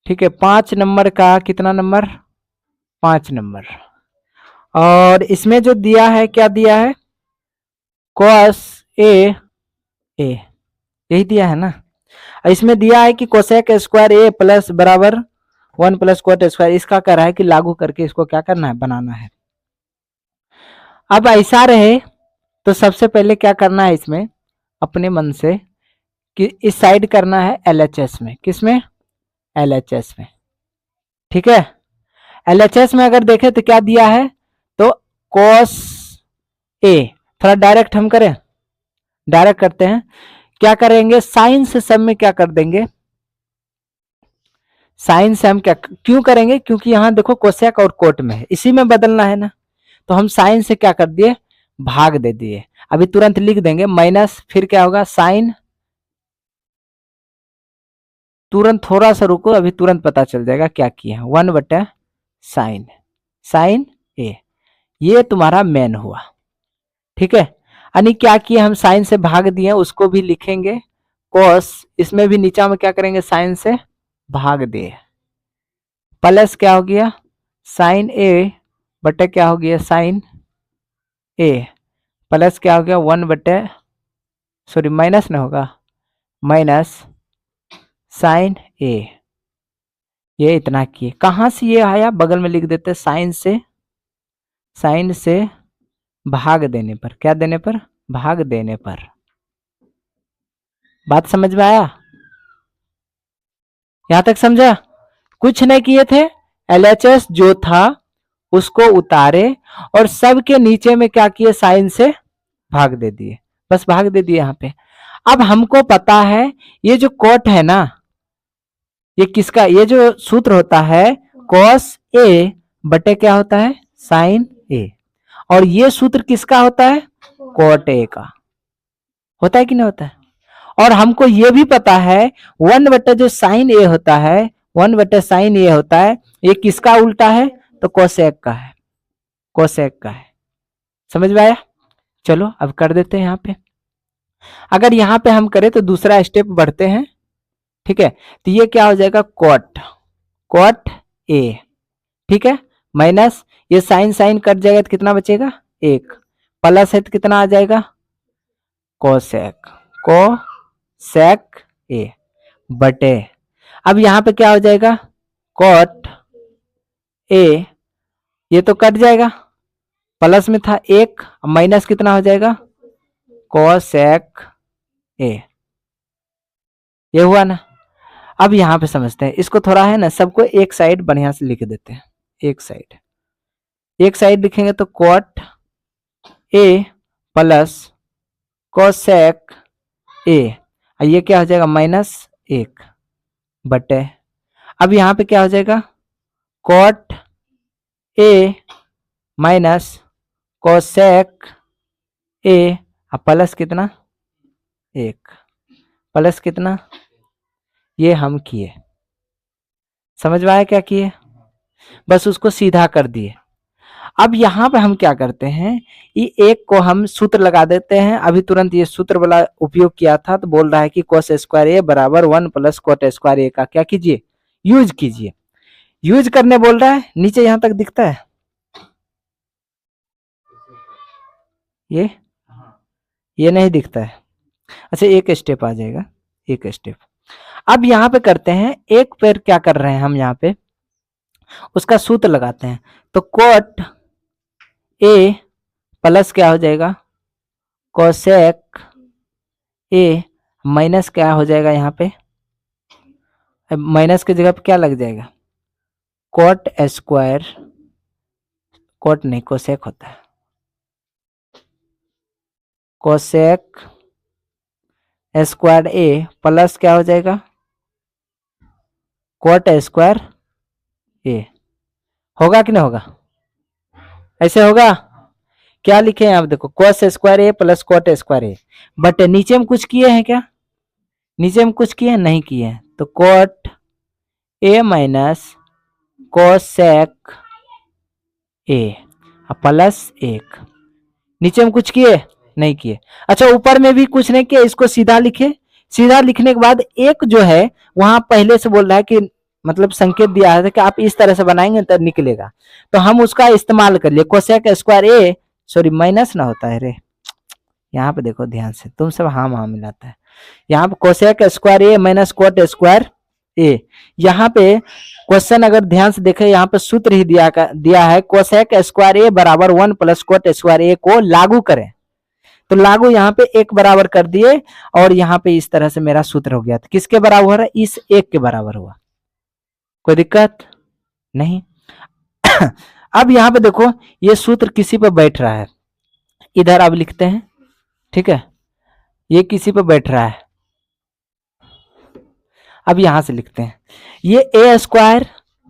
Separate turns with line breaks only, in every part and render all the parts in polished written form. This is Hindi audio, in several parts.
ठीक है, 5 नंबर का कितना नंबर, 5 नंबर। और इसमें जो दिया है, क्या दिया है, cos ए, यही दिया है ना। इसमें दिया है कि कोसेक स्क्वायर ए प्लस बराबर 1 प्लस कोट स्क्वायर, इसका कह रहा है कि लागू करके इसको क्या करना है, बनाना है। अब ऐसा रहे तो सबसे पहले क्या करना है, इसमें अपने मन से कि इस साइड करना है LHS में, किसमें, LHS में। ठीक है, LHS में अगर देखें तो क्या दिया है, तो cos ए, थोड़ा डायरेक्ट हम करें, डायरेक्ट करते हैं, क्या करेंगे, साइन से सब में क्या कर देंगे, साइन से हम क्या क्यों करेंगे, क्योंकि यहां देखो कोसेक और कोट में है, इसी में बदलना है ना, तो हम साइन से क्या कर दिए, भाग दे दिए। अभी तुरंत लिख देंगे माइनस, फिर क्या होगा साइन, तुरंत थोड़ा सा रुको, अभी तुरंत पता चल जाएगा क्या किया, 1 साइन, साइन ए, ये तुम्हारा मेन हुआ। ठीक है, यानी क्या किए, हम साइन से भाग दिए, उसको भी लिखेंगे कोस, इसमें भी नीचा में क्या करेंगे, साइन से भाग दिए, प्लस क्या हो गया, साइन ए बटे क्या हो गया, साइन ए, प्लस क्या हो गया 1 सॉरी माइनस ना होगा, माइनस साइन ए, ये इतना किए। कहां से ये आया, बगल में लिख देते, साइन से भाग देने पर, क्या देने पर, भाग देने पर। बात समझ में आया, यहां तक समझा, कुछ नहीं किए थे, LHS जो था उसको उतारे और सबके नीचे में क्या किए, साइन से भाग दे दिए, बस भाग दे दिए यहां पे। अब हमको पता है ये जो कोट है ना, ये किसका, ये जो सूत्र होता है cos ए बटे क्या होता है, साइन ए, और ये सूत्र किसका होता है, कोट ए का होता है कि नहीं होता है। और हमको ये भी पता है 1 बटे जो साइन ए होता है, 1 बटे साइन ए होता है, ये किसका उल्टा है, तो कोसेक का है, कोसेक का है। समझ में आया, चलो अब कर देते हैं यहाँ पे। अगर यहाँ पे हम करें तो दूसरा स्टेप बढ़ते हैं। ठीक है, तो ये क्या हो जाएगा, कोट, कोट ए, ठीक है, माइनस ये साइन साइन कट जाएगा तो कितना बचेगा, 1, प्लस है तो कितना आ जाएगा, कोसेक, कोसेक ए बटे, अब यहां पे क्या हो जाएगा, कोट ए, ये तो कट जाएगा, प्लस में था 1, माइनस कितना हो जाएगा, कोसेक ए, ये हुआ ना। अब यहां पे समझते हैं इसको, थोड़ा है ना, सबको एक साइड बढ़िया से लिख देते हैं, एक साइड लिखेंगे तो cot A plus cosec A, ये क्या हो जाएगा, -1 बटे, अब यहां पे क्या हो जाएगा, cot A minus cosec A, plus कितना 1, प्लस कितना, ये हम किए, समझ में आया क्या किए, बस उसको सीधा कर दिए। अब यहां पे हम क्या करते हैं, ये एक को हम सूत्र लगा देते हैं, अभी तुरंत ये सूत्र वाला उपयोग किया था, तो बोल रहा है कि कोस स्क्वायर ए बराबर 1 प्लस कोट स्क्वायर ए का क्या कीजिए, यूज कीजिए। यूज करने बोल रहा है, नीचे यहां तक दिखता है ये नहीं दिखता है, अच्छा एक स्टेप आ जाएगा, एक स्टेप। अब यहां पे करते हैं, एक पैर क्या कर रहे हैं हम, यहाँ पे उसका सूत्र लगाते हैं, तो कोट ए प्लस क्या हो जाएगा, कोसेक ए, माइनस क्या हो जाएगा, यहाँ पे माइनस की जगह पे क्या लग जाएगा, कोट स्क्वायर, कोट नहीं कोसेक होता है, कोसेक स्क्वायर ए प्लस क्या हो जाएगा, कोट स्क्वायर ए, होगा कि नहीं होगा, ऐसे होगा, क्या लिखे हैं आप देखो, कोस स्क्वायर ए प्लस कोट स्क्वायर ए बटे, नीचे में कुछ किए हैं क्या, नीचे में कुछ किए हैं, नहीं किए हैं, तो cot A minus cosec A plus 1, नीचे में कुछ किए नहीं किए, अच्छा ऊपर में भी कुछ नहीं किए, इसको सीधा लिखे, सीधा लिखने के बाद एक जो है वहां पहले से बोल रहा है कि मतलब संकेत दिया है कि आप इस तरह से बनाएंगे तो निकलेगा, तो हम उसका इस्तेमाल कर लिए कोसेक स्क्वायर ए, सॉरी माइनस ना होता है रे, यहाँ पे देखो ध्यान से, तुम सब हाँ मिलाता है, यहाँ पे कोसेक स्क्वायर ए माइनस कोट स्क्वायर ए। यहाँ पे क्वेश्चन अगर ध्यान से देखें, यहाँ पे सूत्र ही दिया है कोसेक स्क्वायर ए बराबर 1 प्लस कोट स्क्वायर ए को लागू करें, तो लागू यहाँ पे एक बराबर कर दिए, और यहाँ पे इस तरह से मेरा सूत्र हो गया, तो किसके बराबर हो रहा है, इस एक के बराबर हुआ, कोई दिक्कत नहीं। अब यहाँ पे देखो ये सूत्र किसी पे बैठ रहा है, इधर अब लिखते हैं, ठीक है, ये किसी पे बैठ रहा है, अब यहां से लिखते हैं, ये ए स्क्वायर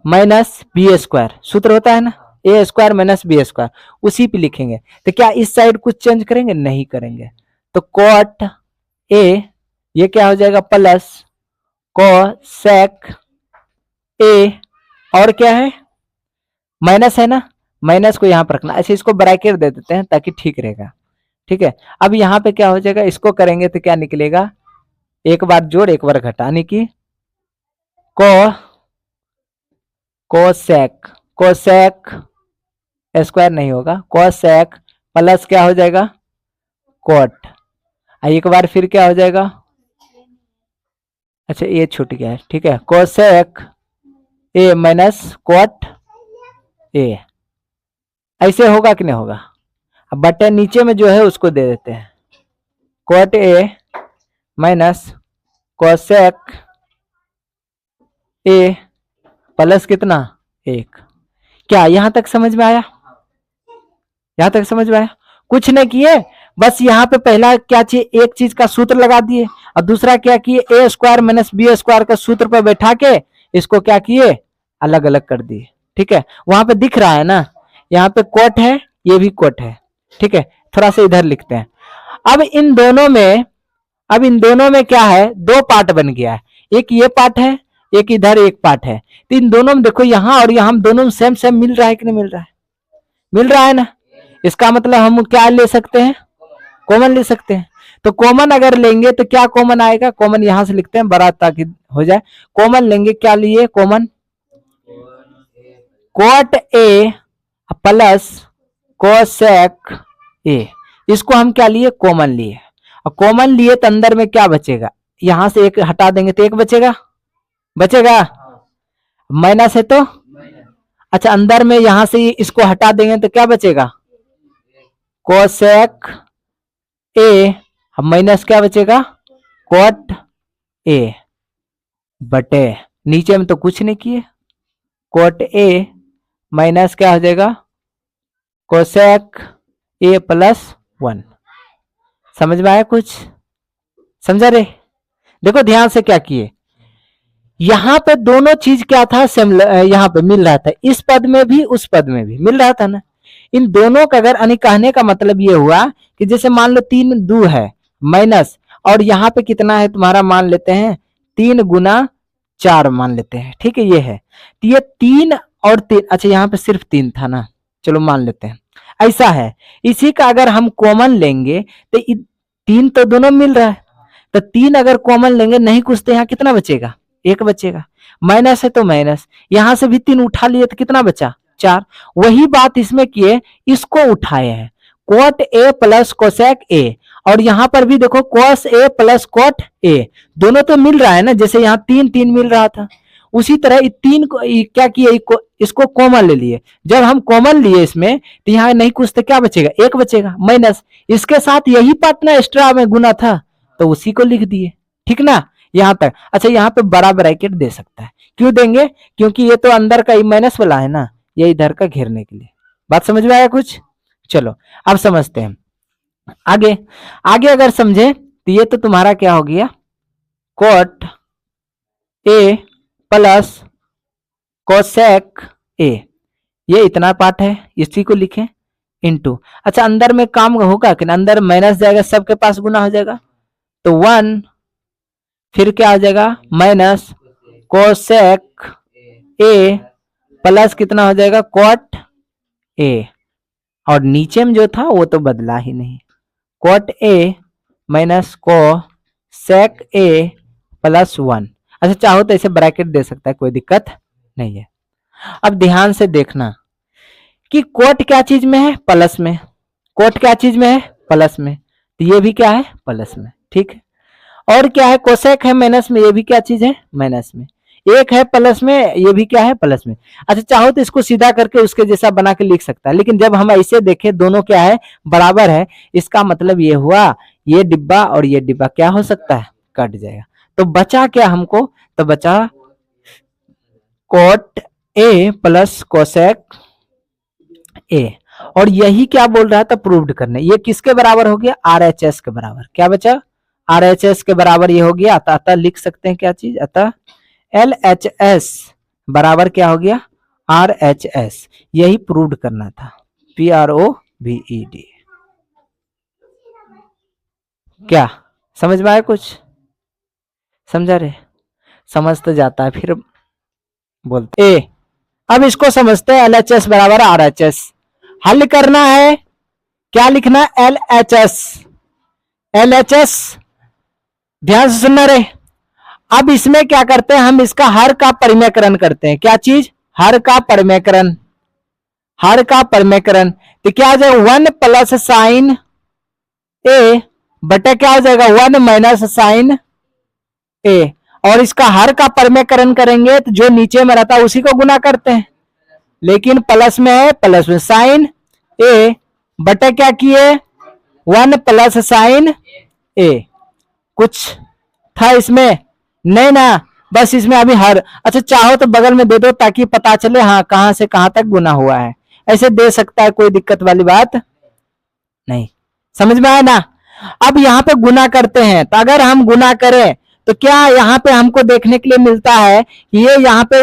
माइनस बी स्क्वायर सूत्र होता है ना, ए स्क्वायर माइनस बी स्क्वायर, उसी पे लिखेंगे, तो क्या इस साइड कुछ चेंज करेंगे, नहीं करेंगे, तो कोट ए ये क्या हो जाएगा प्लस कोसेक ए, और क्या है माइनस है ना, माइनस को यहां पर रखना, अच्छा इसको ब्रैकेट दे देते हैं ताकि ठीक रहेगा, ठीक है। अब यहाँ पे क्या हो जाएगा, इसको करेंगे तो क्या निकलेगा, एक बार जोड़ एक बार घटा, यानी कि कोसेक स्क्वायर नहीं होगा, कोसेक प्लस क्या हो जाएगा कोट, एक बार फिर क्या हो जाएगा, अच्छा ये छूट गया है, ठीक है, cosec A minus cot A, ऐसे होगा कि नहीं होगा। अब बटन नीचे में जो है उसको दे देते हैं, cot A minus cosec A plus कितना एक, क्या यहां तक समझ में आया, यहां तक समझ में आया, कुछ नहीं किए, बस यहाँ पे पहला क्या चाहिए, एक चीज का सूत्र लगा दिए, और दूसरा क्या किए, ए स्क्वायर माइनस बी स्क्वायर का सूत्र पर बैठा के इसको क्या किए, अलग अलग कर दिए, ठीक है। वहां पे दिख रहा है ना, यहाँ पे कोट है, ये भी कोट है, ठीक है, थोड़ा सा इधर लिखते हैं। अब इन दोनों में क्या है, दो पार्ट बन गया है, एक ये पार्ट है, एक इधर एक पार्ट है, तो इन दोनों में देखो यहाँ और यहाँ दोनों में सेम सेम मिल रहा है कि नहीं मिल रहा है, मिल रहा है ना, इसका मतलब हम क्या ले सकते हैं, कॉमन ले सकते हैं, तो कॉमन अगर लेंगे तो क्या कॉमन आएगा, कॉमन यहां से लिखते हैं बड़ा ताकि हो जाए, कॉमन लेंगे, क्या लिए common, cot A plus cosec ए, इसको हम क्या लिए कॉमन लिए, और कॉमन लिए तो अंदर में क्या बचेगा, यहां से एक हटा देंगे तो एक बचेगा, माइनस है तो, अच्छा अंदर में यहां से इसको हटा देंगे तो क्या बचेगा, कोसेक ए, माइनस क्या बचेगा कोट ए, बटे नीचे में तो कुछ नहीं किए, कोट ए माइनस क्या हो जाएगा कोसेक ए प्लस 1, समझ में आया कुछ, समझा रे, देखो ध्यान से क्या किए, यहां पे दोनों चीज क्या था सेम, यहां पे मिल रहा था, इस पद में भी उस पद में भी मिल रहा था ना, इन दोनों का अगर यानी कहने का मतलब ये हुआ कि जैसे मान लो 3 दू है माइनस, और यहाँ पे कितना है तुम्हारा, मान लेते हैं 3 गुना 4 मान लेते हैं, ठीक है, ये है, तो ये 3 और 3, अच्छा यहाँ पे सिर्फ 3 था ना, चलो मान लेते हैं, ऐसा है, इसी का अगर हम कॉमन लेंगे तो 3 तो दोनों मिल रहा है, तो 3 अगर कॉमन लेंगे नहीं कुछ तो यहाँ कितना बचेगा, एक बचेगा, माइनस है तो माइनस, यहां से भी 3 उठा लिए तो कितना बचा 4, वही बात इसमें किए, इसको उठाए हैं कोट ए प्लस कोसेक ए, और यहां पर भी देखो कोस ए प्लस कोट ए, दोनों तो मिल रहा है ना, जैसे यहाँ 3 3 मिल रहा था, उसी तरह 3 को क्या किए, इसको कॉमन ले लिए, जब हम कॉमन लिए इसमें तो यहाँ नहीं कुछ तो क्या बचेगा, एक बचेगा माइनस, इसके साथ यही पार्ट ना एक्स्ट्रा में गुना था तो उसी को लिख दिए, ठीक ना, यहां तक। अच्छा यहाँ पे बड़ा ब्रैकेट दे सकता है, क्यों देंगे, क्योंकि ये तो अंदर का माइनस वाला है ना, ये इधर का घेरने के लिए, बात समझ में आया कुछ, चलो अब समझते हैं आगे, आगे अगर समझे तो ये तो तुम्हारा क्या हो गया, cot A plus cosec A, ये इतना पार्ट है, इसी को लिखें इनटू, अच्छा अंदर में काम होगा कि अंदर माइनस जाएगा, सबके पास गुना हो जाएगा, तो 1 फिर क्या आ जाएगा माइनस कोसेक ए प्लस कितना हो जाएगा कोट ए, और नीचे में जो था वो तो बदला ही नहीं, cot A minus cosec A plus 1, अच्छा चाहो तो ऐसे ब्रैकेट दे सकता है, कोई दिक्कत नहीं है। अब ध्यान से देखना कि कोट क्या चीज में है, प्लस में। कोट क्या चीज में है, प्लस में, तो ये भी क्या है, प्लस में, ठीक है। और क्या है, कोसेक है माइनस में, ये भी क्या चीज है, माइनस में। एक है प्लस में, ये भी क्या है, प्लस में। अच्छा चाहो तो इसको सीधा करके उसके जैसा बना के लिख सकता है, लेकिन जब हम ऐसे देखें दोनों क्या है, बराबर है, इसका मतलब ये हुआ ये डिब्बा और ये डिब्बा क्या हो सकता है, कट जाएगा। तो बचा क्या हमको, तो बचा कोट ए प्लस कोसेक ए। और यही क्या बोल रहा था, प्रूव्ड करने। ये किसके बराबर हो गया, RHS के बराबर। क्या बचा, RHS के बराबर ये हो गया। अतः लिख सकते हैं क्या चीज, अतः LHS बराबर क्या हो गया, RHS। यही प्रूव्ड करना था, PROVED। क्या समझ में आया, कुछ समझा रहे, समझ तो जाता है फिर बोलते ए। अब इसको समझते हैं, LHS बराबर RHS। हल करना है, क्या लिखना, LHS। LHS ध्यान से सुनना रे। अब इसमें क्या करते हैं, हम इसका हर का परिमेयकरण करते हैं। क्या चीज, हर का परिमेयकरण। हर का परिमेयकरण तो क्या आ जाएगा, 1 प्लस साइन ए बटे क्या हो जाएगा, 1 माइनस साइन ए। और इसका हर का परिमेयकरण करेंगे तो जो नीचे में रहता है उसी को गुना करते हैं, लेकिन प्लस में है, प्लस में साइन ए बटे क्या किए, 1 प्लस साइन ए। कुछ था इसमें, नहीं ना, बस इसमें अभी हर। अच्छा चाहो तो बगल में दे दो ताकि पता चले हाँ कहां से कहां तक गुना हुआ है, ऐसे दे सकता है, कोई दिक्कत वाली बात नहीं। समझ में आया ना। अब यहाँ पे गुना करते हैं, तो अगर हम गुना करें तो क्या यहाँ पे हमको देखने के लिए मिलता है कि ये यहाँ पे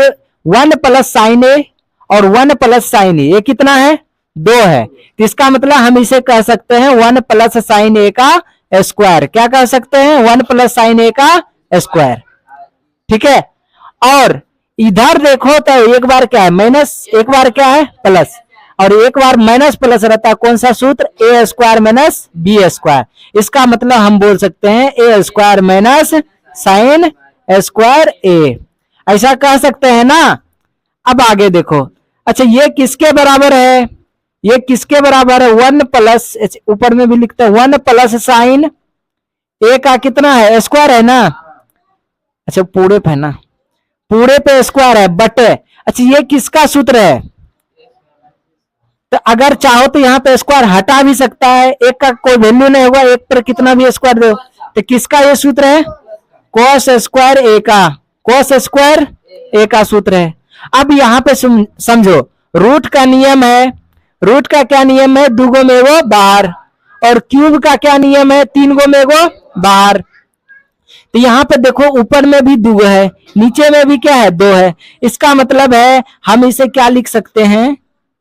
1 प्लस साइन ए और 1 प्लस साइन ए, ये कितना है, 2 है। तो इसका मतलब हम इसे कह सकते हैं 1 प्लस साइन ए का स्क्वायर। क्या कह सकते हैं, 1 प्लस साइन ए का स्क्वायर, ठीक है। और इधर देखो तो एक बार क्या है माइनस, एक बार क्या है प्लस, और एक बार माइनस प्लस रहता है। कौन सा सूत्र, ए स्क्वायर माइनस बी स्क्वायर। इसका मतलब हम बोल सकते हैं ए स्क्वायर माइनस साइन स्क्वायर ए, ऐसा कह सकते हैं ना। अब आगे देखो, अच्छा ये किसके बराबर है, ये किसके बराबर है, 1 प्लस, ऊपर में भी लिखते हैं 1 प्लस साइन ए का कितना है, स्क्वायर है ना। अच्छा पूरे पे है ना, पूरे पे स्क्वायर है बटे। अच्छा ये किसका सूत्र है, तो अगर चाहो तो यहाँ पे स्क्वायर हटा भी सकता है, एक का कोई वैल्यू नहीं होगा, एक पर कितना भी स्क्वायर दो। तो किसका ये सूत्र है, कोस स्क्वायर ए का, कोस स्क्वायर ए का सूत्र है। अब यहाँ पे समझो, रूट का नियम है, रूट का क्या नियम है, 2 गो में एगो बाहर, और क्यूब का क्या नियम है, 3 गो में एगो बाहर। तो यहाँ पे देखो ऊपर में भी 2 है, नीचे में भी क्या है, 2 है। इसका मतलब है हम इसे क्या लिख सकते हैं,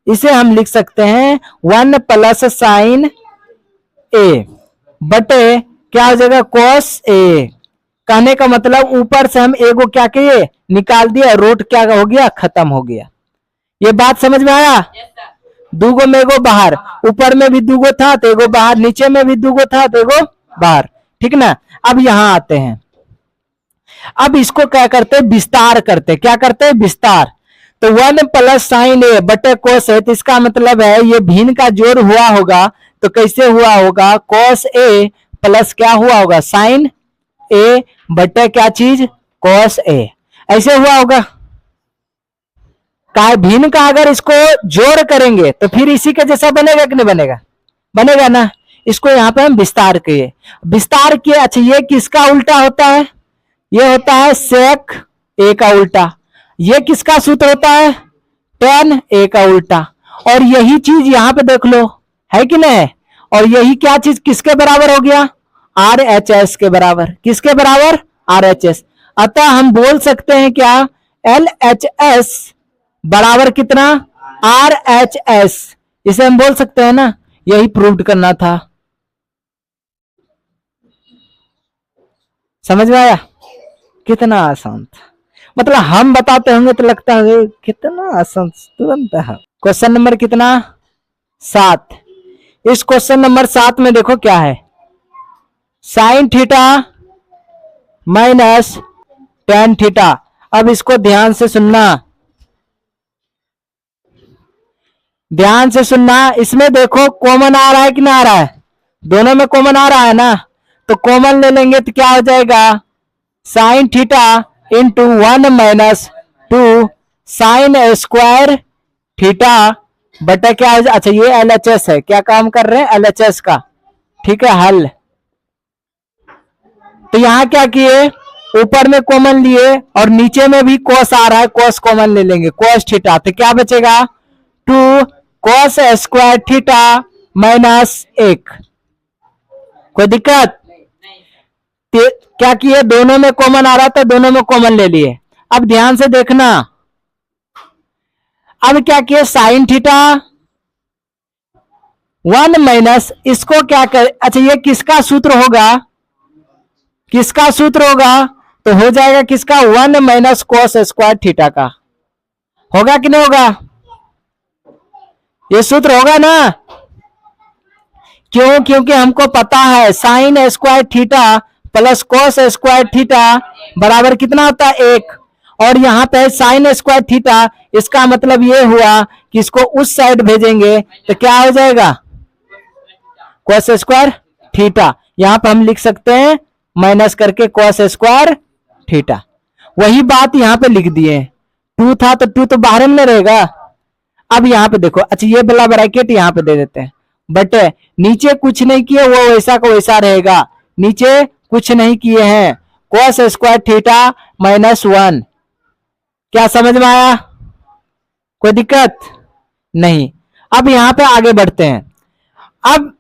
इसे हम लिख सकते हैं 1 प्लस साइन ए बटे क्या हो जाएगा, कोस ए। कहने का मतलब ऊपर से हम एगो क्या किए, निकाल दिया, रूट क्या हो गया, खत्म हो गया। ये बात समझ में आया, 2 गो में एगो बाहर, ऊपर में भी 2 गो था तो एगो बाहर, नीचे में भी 2 गो था तो एगो बाहर, ठीक ना। अब यहां आते हैं, अब इसको क्या करते हैं, विस्तार करते, क्या करते हैं, विस्तार। तो 1 प्लस साइन ए बटे कोस है, तो इसका मतलब है ये भिन्न का जोड़ हुआ होगा, तो कैसे हुआ होगा, कोस ए प्लस क्या हुआ होगा, साइन ए बटे क्या चीज, कोस ए, ऐसे हुआ होगा। का भिन्न का अगर इसको जोड़ करेंगे तो फिर इसी के जैसा बनेगा कि नहीं बनेगा, बनेगा ना। इसको यहाँ पे हम विस्तार किए, विस्तार किए। अच्छा ये किसका उल्टा होता है, ये होता है सेक ए का उल्टा। ये किसका सूत्र होता है, tan ए का उल्टा। और यही चीज यहाँ पे देख लो, है कि नहीं, और यही क्या चीज किसके बराबर हो गया, RHS के बराबर। किसके बराबर, RHS। अतः हम बोल सकते हैं क्या, LHS बराबर कितना, RHS। इसे हम बोल सकते हैं ना, यही प्रूव करना था। समझ में आया, कितना आसान था। मतलब हम बताते होंगे तो लगता है कितना आसान, तुरंत है। क्वेश्चन नंबर कितना, 7। इस क्वेश्चन नंबर 7 में देखो क्या है, sine theta minus tan theta. अब इसको ध्यान से सुनना, ध्यान से सुनना। इसमें देखो कॉमन आ रहा है कि ना आ रहा है, दोनों में कॉमन आ रहा है ना, तो कॉमन ले लेंगे तो क्या हो जाएगा, sine theta into 1 minus 2 sine square theta बटा क्या हो जाए, अच्छा ये LHS है, क्या काम कर रहे हैं LHS का, ठीक है हल। तो यहां क्या किए, ऊपर में कॉमन लिए और नीचे में भी cos आ रहा है, cos कॉमन ले लेंगे, cos थीटा, तो क्या बचेगा 2 cos स्क्वायर थीटा माइनस 1। कोई दिक्कत, क्या किए, दोनों में कॉमन आ रहा था, दोनों में कॉमन ले लिए। अब ध्यान से देखना, अब क्या किए साइन थीटा 1 माइनस इसको क्या कर, अच्छा ये किसका सूत्र होगा, किसका सूत्र होगा, तो हो जाएगा किसका 1 माइनस cos स्क्वायर थीटा का, होगा कि नहीं होगा, ये सूत्र होगा ना, क्यों, क्योंकि हमको पता है sine square theta plus cos square theta बराबर कितना होता है 1, और यहाँ पे साइन स्क्वायर थीटा, इसका मतलब ये हुआ कि इसको उस साइड भेजेंगे तो क्या हो जाएगा cos स्क्वायर थीटा, यहाँ पे हम लिख सकते हैं माइनस करके cos स्क्वायर थीटा। वही बात यहाँ पे लिख दिए, 2 था तो 2 तो बाहर में रहेगा। अब यहाँ पे देखो, अच्छा ये वाला ब्रैकेट यहाँ पे दे देते हैं, बट नीचे कुछ नहीं किए, वो वैसा का वैसा रहेगा, नीचे कुछ नहीं किए हैं, cos स्क्वायर थीटा माइनस 1। क्या समझ में आया, कोई दिक्कत नहीं। अब यहां पे आगे बढ़ते हैं, अब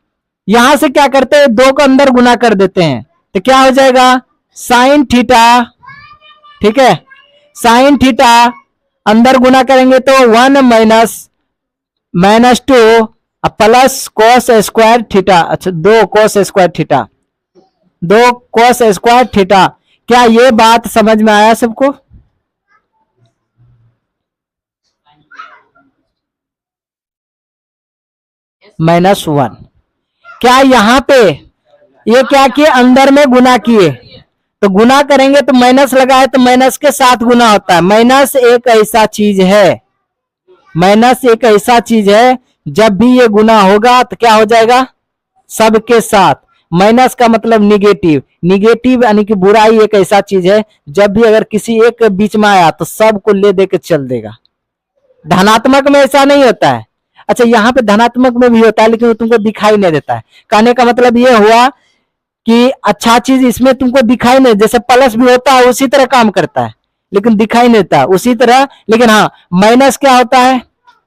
यहां से क्या करते हैं, 2 को अंदर गुना कर देते हैं, तो क्या हो जाएगा साइन थीटा, ठीक है साइन थीटा अंदर गुना करेंगे तो 1 minus 2 plus cos square theta, अच्छा 2 cos square theta, 2 cos square theta. क्या ये बात समझ में आया सबको, -1, क्या यहां पे ये क्या किए अंदर में गुना किए, तो गुना करेंगे तो माइनस लगाए तो माइनस के साथ गुना होता है, माइनस एक ऐसा चीज है, माइनस एक ऐसा चीज है जब भी ये गुना होगा तो क्या हो जाएगा सबके साथ, माइनस का मतलब निगेटिव, निगेटिव यानी कि बुराई एक ऐसा चीज है जब भी अगर किसी एक के बीच में आया तो सबको ले दे के चल देगा। धनात्मक में ऐसा नहीं होता है, अच्छा यहाँ पे धनात्मक में भी होता है लेकिन वो तुमको दिखाई नहीं देता है, कहने का मतलब ये हुआ कि अच्छा चीज इसमें तुमको दिखाई नहीं, जैसे प्लस भी होता है उसी तरह काम करता है लेकिन दिखाई नहीं देता उसी तरह, लेकिन हाँ माइनस क्या होता है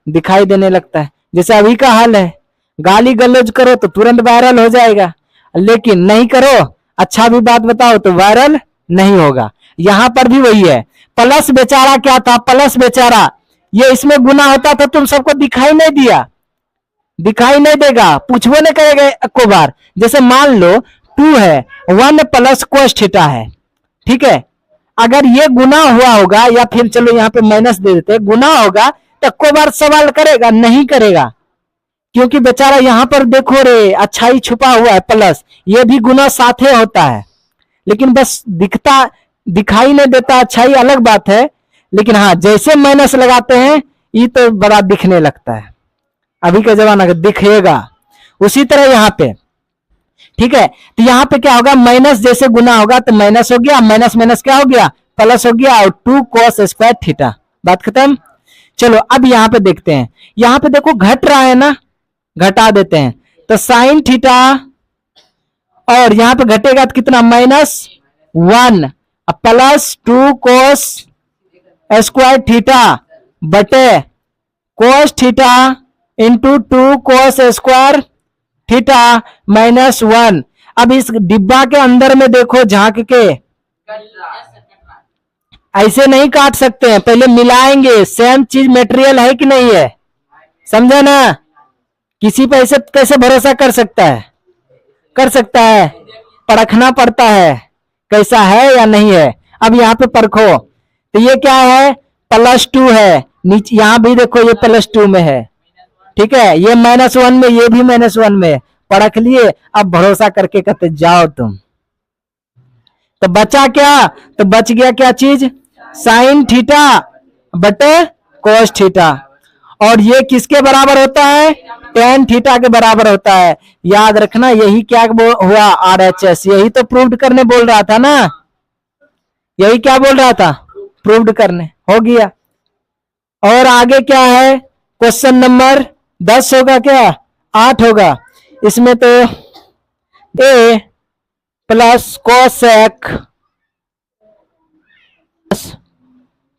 दिखाई देने लगता है, जैसे अभी का हाल है, गाली गलौज करो तो तुरंत वायरल हो जाएगा, लेकिन नहीं करो अच्छा भी बात बताओ तो वायरल नहीं होगा। यहां पर भी वही है, प्लस बेचारा क्या था, प्लस बेचारा ये इसमें गुना होता था तुम सबको दिखाई नहीं दिया, दिखाई नहीं देगा, पूछबो नहीं करेगा एको बार, जैसे मान लो 2 है 1 प्लस cos थीटा है, ठीक है, अगर ये गुना हुआ होगा या फिर चलो यहाँ पे माइनस दे देते, गुना होगा तो एको बार सवाल करेगा नहीं करेगा, क्योंकि बेचारा यहाँ पर देखो रे अच्छाई छुपा हुआ है, प्लस ये भी गुना साथे होता है लेकिन बस दिखता दिखाई नहीं देता, अच्छाई अलग बात है, लेकिन हाँ जैसे माइनस लगाते हैं ये तो बड़ा दिखने लगता है, अभी का जमाना का दिखेगा, उसी तरह यहाँ पे ठीक है। तो यहाँ पे क्या होगा माइनस जैसे गुना होगा तो माइनस हो गया, माइनस माइनस क्या हो गया प्लस हो गया, और 2 cos स्क्वायर थीटा, बात खत्म। चलो अब यहाँ पे देखते हैं, यहाँ पे देखो घट रहा है ना, घटा देते हैं तो साइन थीटा, और यहाँ पे घटेगा तो कितना -1 प्लस 2 cos स्क्वायर थीटा बटे cos theta into 2 cos square theta -1। अब इस डिब्बा के अंदर में देखो झांक के, ऐसे नहीं काट सकते हैं, पहले मिलाएंगे सेम चीज मटेरियल है कि नहीं है, समझे ना, किसी पे ऐसे कैसे भरोसा कर सकता है, कर सकता है, परखना पड़ता है कैसा है या नहीं है। अब यहाँ पे परखो तो ये क्या है +2 है, नीचे यहाँ भी देखो ये +2 में है, ठीक है, ये -1 में, ये भी -1 में, परख लिए, अब भरोसा करके कहते जाओ तुम, तो बचा क्या, तो बच गया क्या चीज, साइन थीटा बटे कोस थीटा। और ये किसके बराबर होता है, टेन थीटा के बराबर होता है। याद रखना यही क्या हुआ, RHS, यही तो प्रूव करने बोल रहा था ना, यही क्या बोल रहा था, प्रूव करने, हो गया। और आगे क्या है, क्वेश्चन नंबर 10 होगा क्या, 8 होगा। इसमें तो a प्लस कोसेक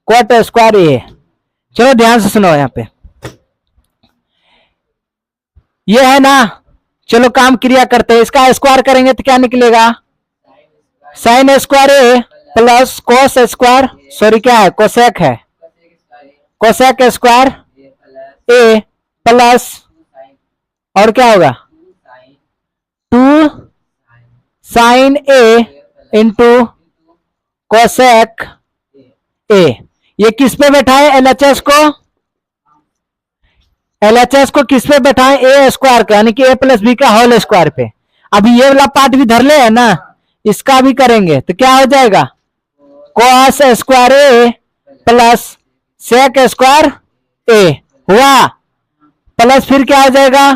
क्वाट स्क्वायर ए। चलो ध्यान से सुनो यहाँ पे, ये है ना, चलो काम क्रिया करते हैं। इसका स्क्वायर करेंगे तो क्या निकलेगा, साइन स्क्वायर ए प्लस कोस स्क्वायर, सॉरी क्या है, कोसेक है, कोसेक स्क्वायर ए प्लस, और क्या होगा, 2 sine A into cosec A. ये किस पे बैठाए, LHS को, LHS को किस पे बैठाए, ए स्क्वायर का, यानी कि a प्लस बी का होल स्क्वायर पे। अभी ये वाला पार्ट भी धर ले है ना, इसका भी करेंगे तो क्या हो जाएगा, कोस स्क्वायर ए प्लस सेक स्क्वायर ए हुआ, प्लस फिर क्या हो जाएगा,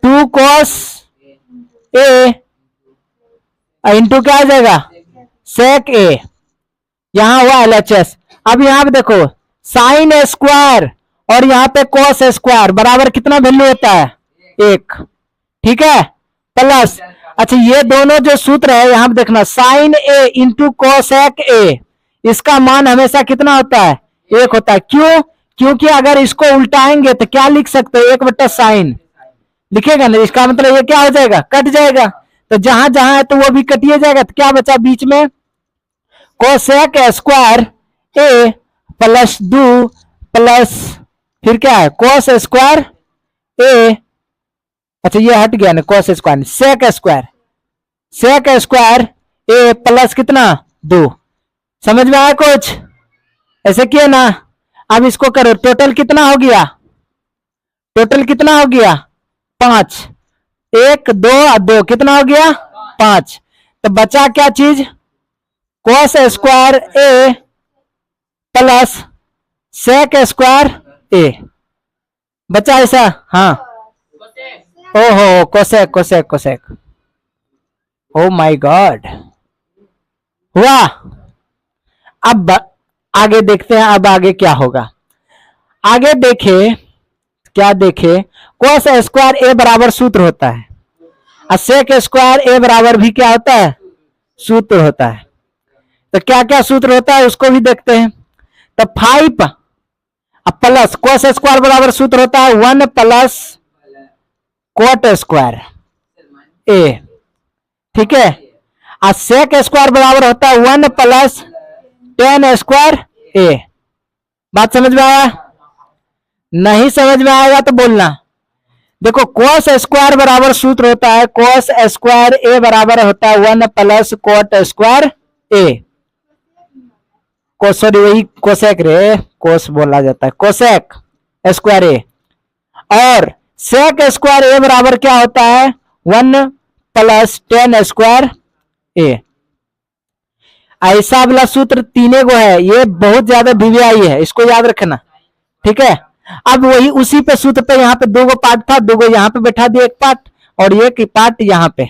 2 कोस ए इंटू क्या हो जाएगा, सेक ए। यहां हुआ LHS। अब यहां पे देखो साइन स्क्वायर और यहाँ पे कोस स्क्वायर बराबर कितना वैल्यू होता है, 1, ठीक है, प्लस, अच्छा ये दोनों जो सूत्र है यहां पे देखना, sine A into cosec A, इसका मान हमेशा कितना होता है, 1 होता है। क्यों, क्योंकि अगर इसको उल्टाएंगे तो क्या लिख सकते हैं, 1/sin लिखेगा ना, इसका मतलब ये क्या हो जाएगा, कट जाएगा, तो जहां जहां है तो वो भी कटिए जाएगा, तो क्या बचा बीच में, कोसेक स्क्वायर ए प्लस 2 प्लस फिर क्या है, कोस स्क्वायर ए, अच्छा ये हट गया ना, कोस स्क्वायर, सेक स्क्वायर ए प्लस कितना 2। समझ में आया कुछ, ऐसे किया ना। अब इसको करो, टोटल कितना हो गया, टोटल कितना हो गया, 5, 1 2 2 कितना हो गया, 5। तो बचा क्या चीज, कोस स्क्वायर ए प्लस सेक स्क्वायर ए, बचा ऐसा, हाँ, ओहो cosec cosec cosec, oh my God, हुआ। अब आगे देखते हैं, अब आगे क्या होगा, आगे देखे, क्या देखे, कोस स्क्वायर ए बराबर सूत्र होता है, और सेक स्क्वायर ए बराबर भी क्या होता है, सूत्र होता है। तो क्या क्या सूत्र होता है उसको भी देखते हैं। तो 5 प्लस कोस स्क्वायर बराबर सूत्र होता है 1 प्लस कोट स्क्वायर ए, ठीक है, और सेक स्क्वायर बराबर होता है 1 प्लस टेन स्क्वायर ए। बात समझ में आया, नहीं समझ में आएगा तो बोलना। देखो कोस स्क्वायर बराबर सूत्र होता है, कोस स्क्वायर ए बराबर होता है 1 प्लस कोट स्क्वायर ए, सॉरी वही कोसेक रे, कोस बोला जाता है, कोसेक स्क्वायर ए। और सेक स्क्वायर ए बराबर क्या होता है, 1 प्लस टेन स्क्वायर ए। ऐसा वाला सूत्र 3 गो है, ये बहुत ज्यादा वीवीआई है, इसको याद रखना, ठीक है। अब वही उसी पे सूत्र पे यहाँ पे 2 गो पार्ट था, 2 गो यहाँ पे बैठा दिया, 1 पार्ट और 1 पार्ट यहाँ पे,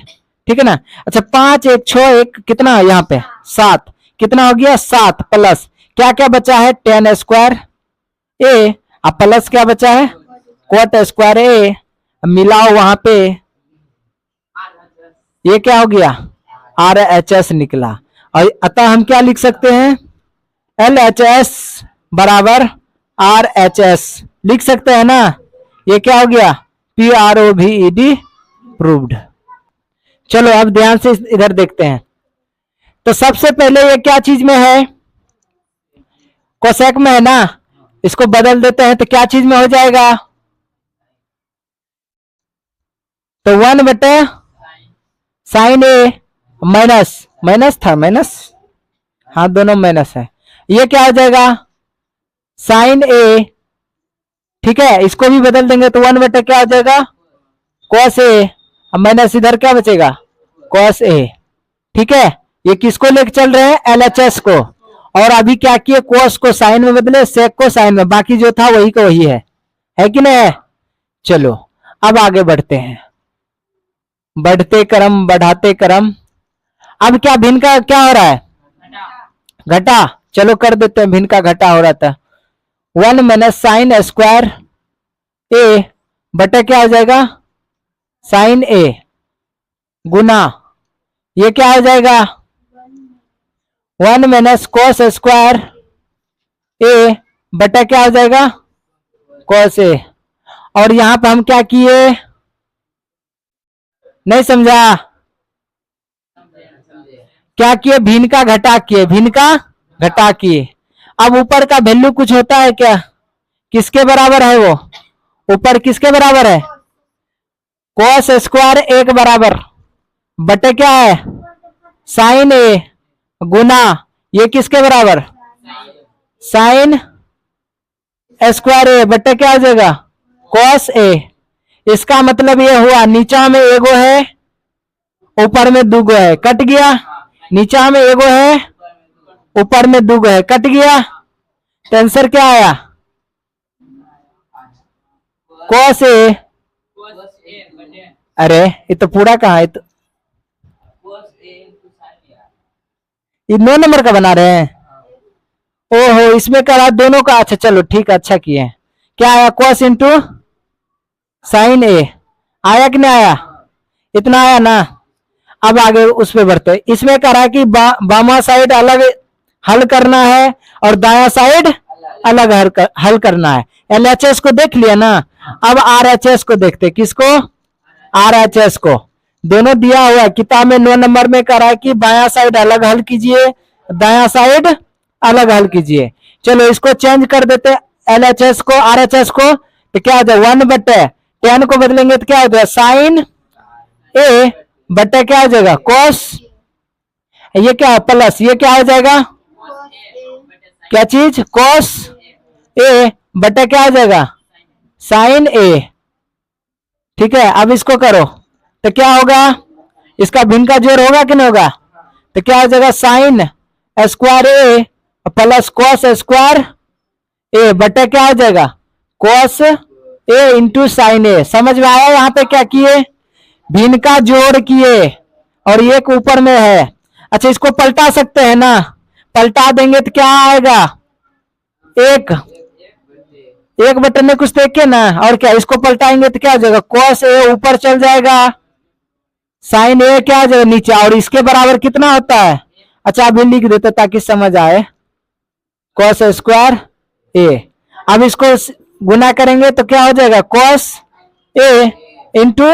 ठीक है ना। अच्छा 5 1 6 1 कितना यहाँ पे 7, कितना हो गया 7 प्लस क्या क्या बचा है, टेन स्क्वायर ए, अब प्लस क्या बचा है, कोट स्क्वायर ए, मिलाओ वहां पे, ये क्या हो गया, RHS निकला। और अतः हम क्या लिख सकते हैं, LHS बराबर RHS लिख सकते हैं ना। ये क्या हो गया, PROVED प्रूव्ड। चलो अब ध्यान से इधर देखते हैं। तो सबसे पहले ये क्या चीज में है, कोसेक में है ना, इसको बदल देते हैं तो क्या चीज में हो जाएगा, तो 1 बटे साइन ए माइनस, माइनस था माइनस, हाँ दोनों माइनस है, ये क्या हो जाएगा साइन ए, ठीक है। इसको भी बदल देंगे तो 1 बटे क्या हो जाएगा कोस ए, माइनस इधर क्या बचेगा कोस ए, ठीक है। ये किसको लेके चल रहे हैं, एलएचएस को। और अभी क्या किए, कोस को साइन में बदले, सेक को साइन में, बाकी जो था वही का वही है कि नहीं है। चलो अब आगे बढ़ते हैं, बढ़ते क्रम बढ़ाते क्रम। अब क्या भिन्न का क्या हो रहा है, घटा। चलो कर देते हैं, भिन्न का घटा हो रहा था। 1 माइनस साइन स्क्वायर ए बटा क्या हो जाएगा, साइन ए गुना ये क्या हो जाएगा, 1 माइनस कॉस स्क्वायर ए बटा क्या हो जाएगा, कॉस ए। और यहां पर हम क्या किए, नहीं समझा, क्या किए, भिन्न का घटा किए, भिन्न का घटा किए। अब ऊपर का वैल्यू कुछ होता है क्या, किसके बराबर है वो, ऊपर किसके बराबर है, कॉस स्क्वायर ए के बराबर बटे क्या है, साइन ए गुना ये किसके बराबर, साइन स्क्वायर ए बटे क्या हो जाएगा, कॉस ए। इसका मतलब ये हुआ नीचा में एगो है ऊपर में दूगो है, कट गया, नीचा में एगो है ऊपर में दूगो है, कट गया। तो आंसर क्या आया, कॉस ए। अरे ये तो पूरा कहा है, तो ये 9 नंबर का बना रहे हैं, ओहो इसमें करा दोनों का, अच्छा चलो ठीक है, अच्छा किए। क्या आया, कॉस इंटू साइन ए, आया कि नहीं आया, इतना आया ना। अब आगे उस पे बढ़ते, इसमें करा कि बामा साइड अलग हल करना है और दाया साइड अलग हल करना है। एलएचएस को देख लिया ना, अब आरएचएस को देखते, किसको, आरएचएस को। दोनों दिया हुआ है किताब में, 9 नंबर में करा कि बाया साइड अलग हल कीजिए, दाया साइड अलग हल कीजिए। चलो इसको चेंज कर देते, एलएचएस को आरएचएस को, तो क्या हो जाए 1 बटे 10 को बदलेंगे तो क्या हो जाएगा, साइन ए बटे क्या हो जाएगा, कॉस, ये क्या है प्लस, ये क्या हो जाएगा, क्या चीज, कॉस ए बटे क्या हो जाएगा, साइन ए। ठीक है, अब इसको करो तो क्या होगा, इसका भिन्न का जोड़ होगा कि नहीं होगा, तो क्या हो जाएगा, साइन स्क्वायर ए प्लस कॉस स्क्वायर ए बटे क्या हो जाएगा, कॉस ए इंटू साइन ए। समझ में आया, यहाँ पे क्या किए, भिन्न का जोड़ किए और एक ऊपर में है। अच्छा इसको पलटा सकते हैं ना, पलटा देंगे तो क्या आएगा, एक बटन में कुछ देख के ना, और क्या इसको पलटाएंगे तो क्या हो जाएगा, कॉस ए ऊपर चल जाएगा, साइन ए क्या हो जाएगा नीचे, और इसके बराबर कितना होता है, अच्छा अभी लिख देते ताकि समझ आए, कॉस स्क्वायर ए। अब इसको गुना करेंगे तो क्या हो जाएगा, कॉस ए इंटू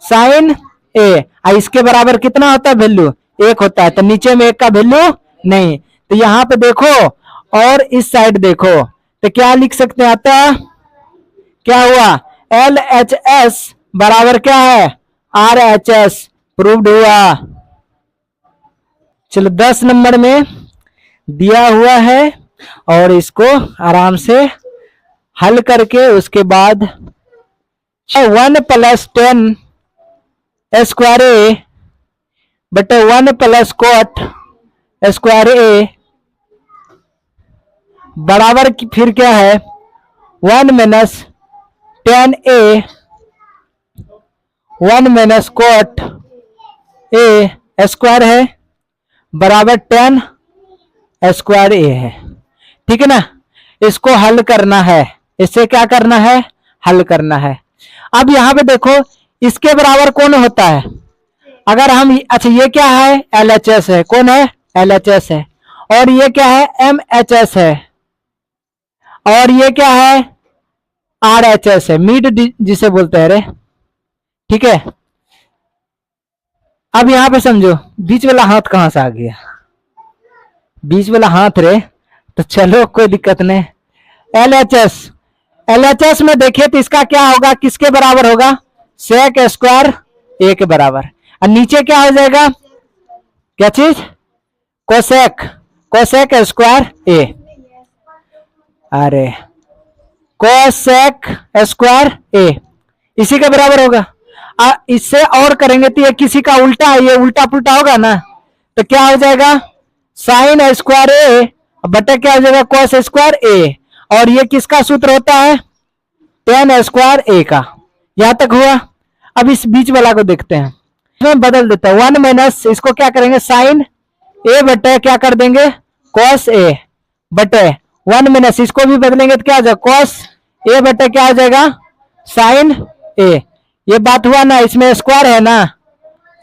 साइन ए। इसके बराबर कितना होता है वैल्यू, 1 होता है, तो नीचे में 1 का वैल्यू नहीं। तो यहाँ पे देखो और इस साइड देखो, तो क्या लिख सकते हैं, आता क्या हुआ, एल एच एस बराबर क्या है, आर एच एस, प्रूव्ड हुआ। चलो 10 नंबर में दिया हुआ है और इसको आराम से हल करके उसके बाद 1 प्लस 10 स्क्वायर ए बटे 1 प्लस कॉट स्क्वायर ए बराबर की फिर क्या है, 1 minus 10 A 1 minus cot A square है बराबर 10 स्क्वायर ए है। ठीक है ना, इसको हल करना है, इससे क्या करना है, हल करना है। अब यहां पे देखो इसके बराबर कौन होता है, अगर हम, अच्छा ये क्या है, एलएचएस है, कौन है, एलएचएस है, और ये क्या है, एमएचएस है, और ये क्या है, आरएचएस है, मिड जिसे बोलते हैं रे। ठीक है, अब यहां पे समझो बीच वाला हाथ कहां से आ गया, बीच वाला हाथ रे, तो चलो कोई दिक्कत नहीं। एलएचएस, एलएचएस में देखिए तो इसका क्या होगा, किसके बराबर होगा, सेक स्क्वायर ए के बराबर, और नीचे क्या हो जाएगा, क्या चीज, कोसेक, कोसेक स्क्वायर ए, अरे कोसेक स्क्वायर ए इसी के बराबर होगा। इससे और करेंगे तो ये किसी का उल्टा है, ये उल्टा पुल्टा होगा ना, तो क्या हो जाएगा साइन स्क्वायर ए बटे क्या हो जाएगा कॉस स्क्वायर ए, और ये किसका सूत्र होता है टेन स्क्वायर ए का। यहां तक हुआ। अब इस बीच वाला को देखते हैं, इसमें बदल देता है 1 माइनस इसको क्या करेंगे साइन ए बटे क्या कर देंगे कॉस ए बटे 1 माइनस इसको भी बदलेंगे तो क्या हो जाएगा कॉस ए बटे क्या हो जाएगा साइन ए। ये बात हुआ ना, इसमें स्क्वायर है ना,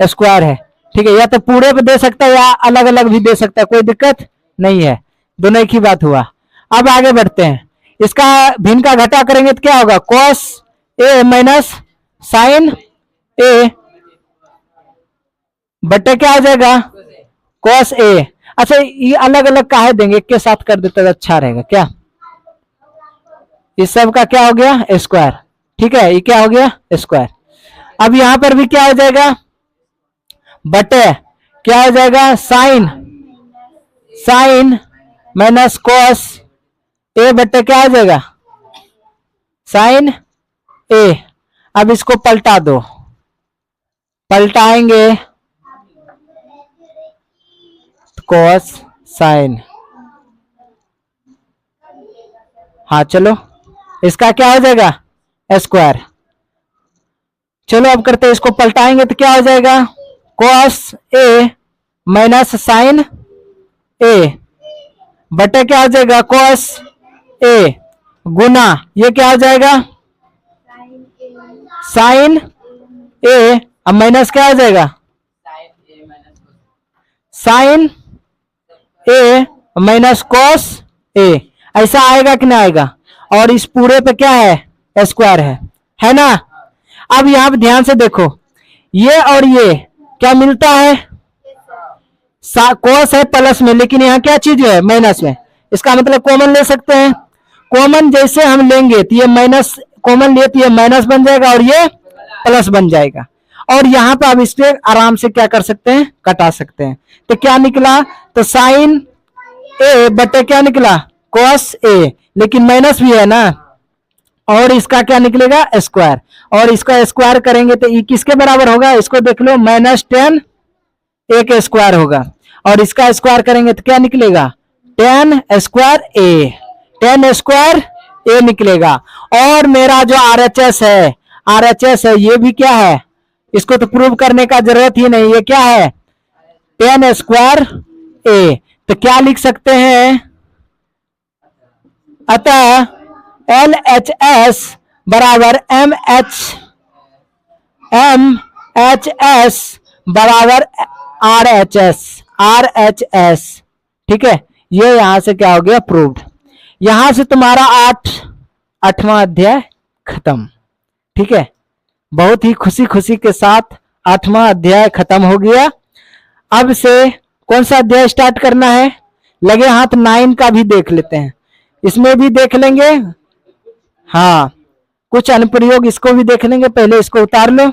स्क्वायर है, ठीक है। या तो पूरे पे दे सकता है या अलग अलग भी दे सकता है, कोई दिक्कत नहीं है, दोनों एक ही बात हुआ। अब आगे बढ़ते हैं, इसका भिन्न का घटा करेंगे तो क्या होगा कॉस ए माइनस साइन ए बटे क्या हो जाएगा कॉस ए। अच्छा ये अलग अलग काहे देंगे, एक के साथ कर देते तो अच्छा रहेगा क्या। इस सब का क्या हो गया स्क्वायर, ठीक है, ये क्या हो गया स्क्वायर। अब यहां पर भी क्या हो जाएगा बटे क्या हो जाएगा sign sign minus cos A बटे क्या हो जाएगा साइन ए। अब इसको पलटा दो, पलटाएंगे कॉस साइन, हाँ चलो इसका क्या हो जाएगा स्क्वायर। चलो अब करते हैं, इसको पलटाएंगे तो क्या हो जाएगा कॉस ए माइनस साइन ए बटे क्या हो जाएगा कॉस ए गुना ये क्या हो जाएगा साइन ए, अब माइनस क्या हो जाएगा sign A minus cos A. ऐसा आएगा कि नहीं आएगा, और इस पूरे पे क्या है स्क्वायर है ना। अब यहां पे ध्यान से देखो, ये और ये क्या मिलता है कॉस है प्लस में, लेकिन यहाँ क्या चीज है माइनस में, इसका मतलब कॉमन ले सकते हैं। कॉमन जैसे हम लेंगे तो ये माइनस कॉमन लिए तो ये माइनस बन जाएगा और ये प्लस बन जाएगा, और यहाँ पे अब इससे आराम से क्या कर सकते हैं कटा सकते हैं। तो क्या निकला तो साइन ए बटे क्या निकला कॉस ए, लेकिन माइनस भी है ना, और इसका क्या निकलेगा स्क्वायर, और इसका स्क्वायर करेंगे तो ये किसके बराबर होगा इसको देख लो -10 ए के स्क्वायर होगा, और इसका स्क्वायर करेंगे तो क्या निकलेगा 10 स्क्वायर ए, 10 स्क्वायर ए निकलेगा। और मेरा जो RHS है ये भी क्या है, इसको तो प्रूव करने का जरूरत ही नहीं, ये क्या है 10 स्क्वायर ए। तो क्या लिख सकते हैं अतः LHS बराबर MHS बराबर RHS, ठीक है। ये यहां से क्या हो गया प्रूव्ड। यहां से तुम्हारा 8वां अध्याय खत्म, ठीक है। बहुत ही खुशी खुशी के साथ 8वां अध्याय खत्म हो गया। अब से कौन सा अध्याय स्टार्ट करना है, लगे हाथ 9 का भी देख लेते हैं, इसमें भी देख लेंगे, हाँ कुछ अनुप्रयोग इसको भी देख लेंगे। पहले इसको उतार लो।